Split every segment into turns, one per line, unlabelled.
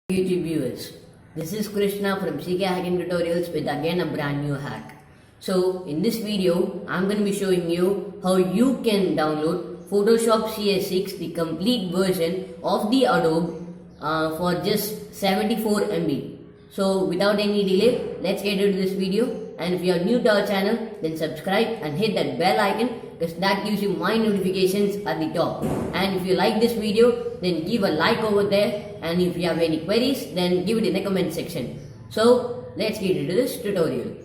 YouTube viewers, this is Krishna from CK Hacking Tutorials with again a brand new hack. So in this video, I'm going to be showing you how you can download Photoshop CS6, the complete version of the Adobe for just 74 MB. So without any delay, let's get into this video. And if you are new to our channel, then subscribe and hit that bell icon because that gives you my notifications at the top. And if you like this video, then give a like over there. And if you have any queries, then give it in the comment section. So let's get into this tutorial.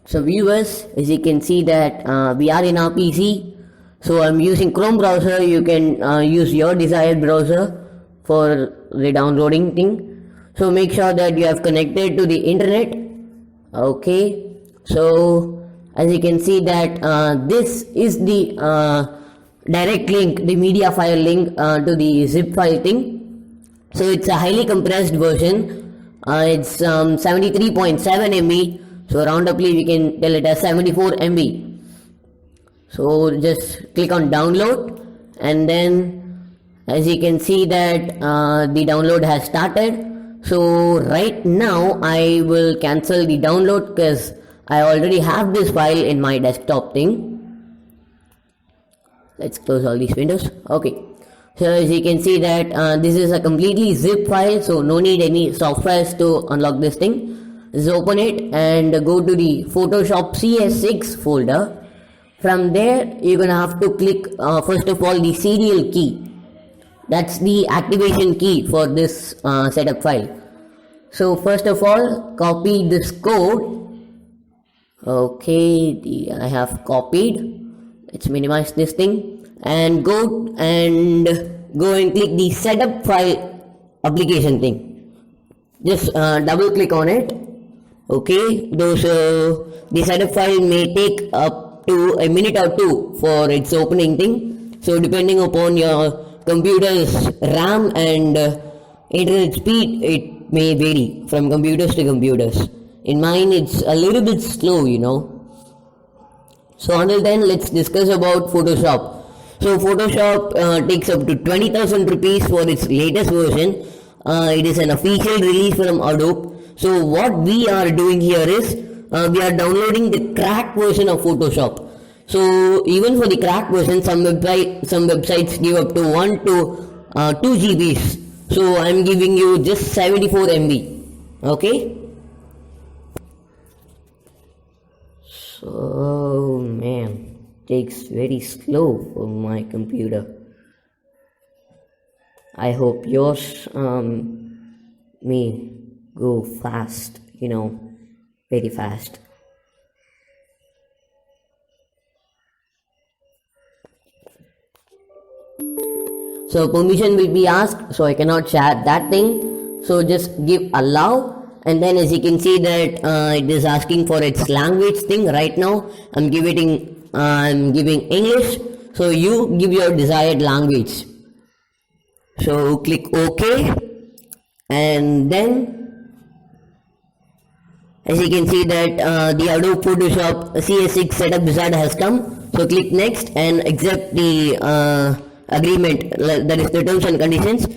So viewers, as you can see that we are in our PC. So I'm using Chrome browser. You can use your desired browser for the downloading thing. So make sure that you have connected to the internet. Okay. So as you can see that this is the direct link, the media file link to the zip file thing. So it's a highly compressed version. It's 73.7 MB. So rounduply we can tell it as 74 MB. So just click on download, and then as you can see that the download has started. So right now I will cancel the download because I already have this file in my desktop thing. Let's close all these windows. Okay. So as you can see that this is a completely zip file, so no need any softwares to unlock this thing. Just open it and go to the Photoshop CS6 folder. From there, you're gonna have to click first of all the serial key. That's the activation key for this setup file. So first of all, copy this code. Okay, I have copied. Let's minimize this thing and go and click the setup file application thing. Just double click on it. Okay, the setup file may take up to a minute or two for its opening thing. So depending upon your computer's RAM and internet speed, it may vary from computers to computers. In mine, it's a little bit slow, you know. So until then, let's discuss about Photoshop. So Photoshop takes up to 20,000 rupees for its latest version. It is an official release from Adobe. So what we are doing here is we are downloading the cracked version of Photoshop. So even for the cracked version, some websites give up to 1 to 2 GBs. So I'm giving you just 74 MB. Okay. So man, takes very slow for my computer. I hope yours may go fast, you know, very fast. So permission will be asked, so I cannot share that thing. So just give allow, and then as you can see that it is asking for its language thing. Right now I'm giving English, so you give your desired language. So click OK, and then as you can see that the Adobe Photoshop CS6 setup wizard has come. So click next and accept the agreement, that is the terms and conditions.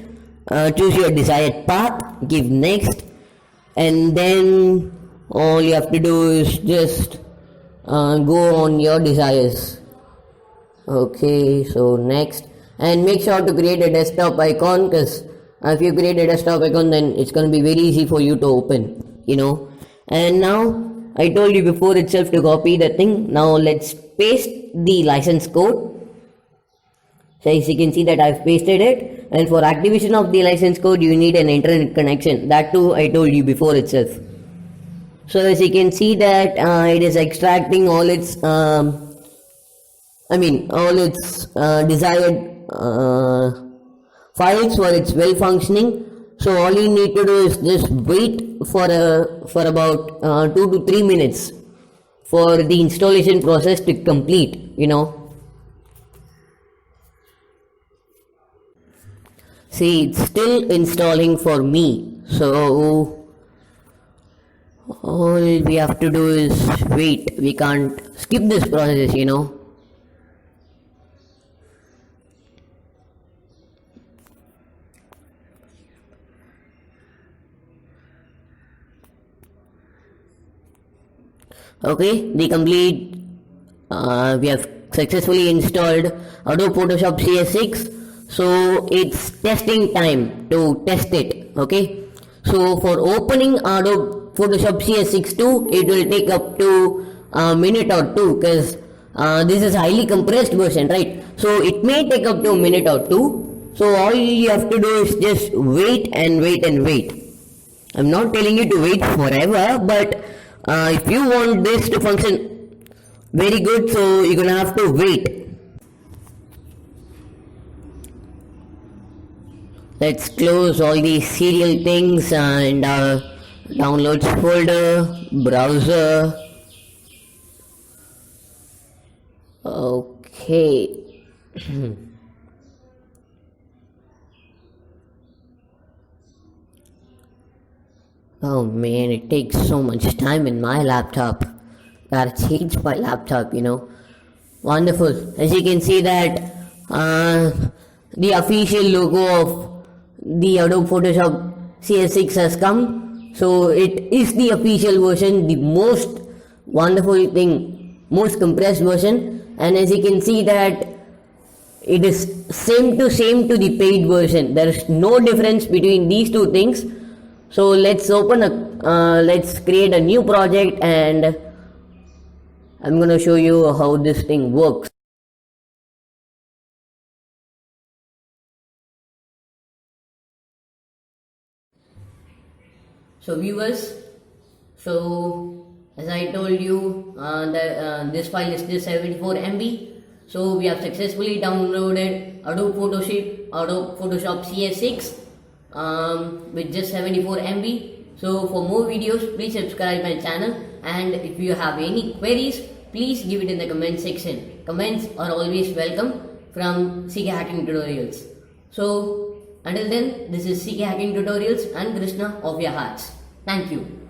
Choose your desired path, give next, and then all you have to do is just go on your desires. Okay, so next, and make sure to create a desktop icon, because if you create a desktop icon, then it's going to be very easy for you to open, you know. And now I told you before itself to copy the thing. Now let's paste the license code. So as you can see that I've pasted it, and for activation of the license code you need an internet connection. That too I told you before itself. So as you can see that it is extracting all its desired files for its well functioning. So all you need to do is just wait for about 2 to 3 minutes for the installation process to complete, you know. See, it's still installing for me. So all we have to do is wait. We can't skip this process, you know. Okay, we have successfully installed Adobe Photoshop CS6. So it's testing time to test it. Okay, so for opening Adobe Photoshop CS6 it will take up to a minute or two, because this is highly compressed version, right? So it may take up to a minute or two. So all you have to do is just wait and wait and wait. I'm not telling you to wait forever, but if you want this to function very good, so you're gonna have to wait. Let's close all these serial things and downloads folder, browser. Okay. Oh man, it takes so much time in my laptop. Gotta change my laptop. Wonderful. As you can see that the official logo of the Adobe Photoshop CS6 has come. So it is the official version, the most wonderful thing, most compressed version. And as you can see that it is same to the paid version. There is no difference between these two things. So let's let's create a new project, and I'm gonna show you how this thing works. So viewers, so as I told you, this file is just 74 MB. So we have successfully downloaded Adobe Photoshop CS6 with just 74 MB. So for more videos, please subscribe my channel, and if you have any queries, please give it in the comment section. Comments are always welcome from CK Hacking Tutorials. So until then, this is CK Hacking Tutorials and Krishna of your hearts. Thank you.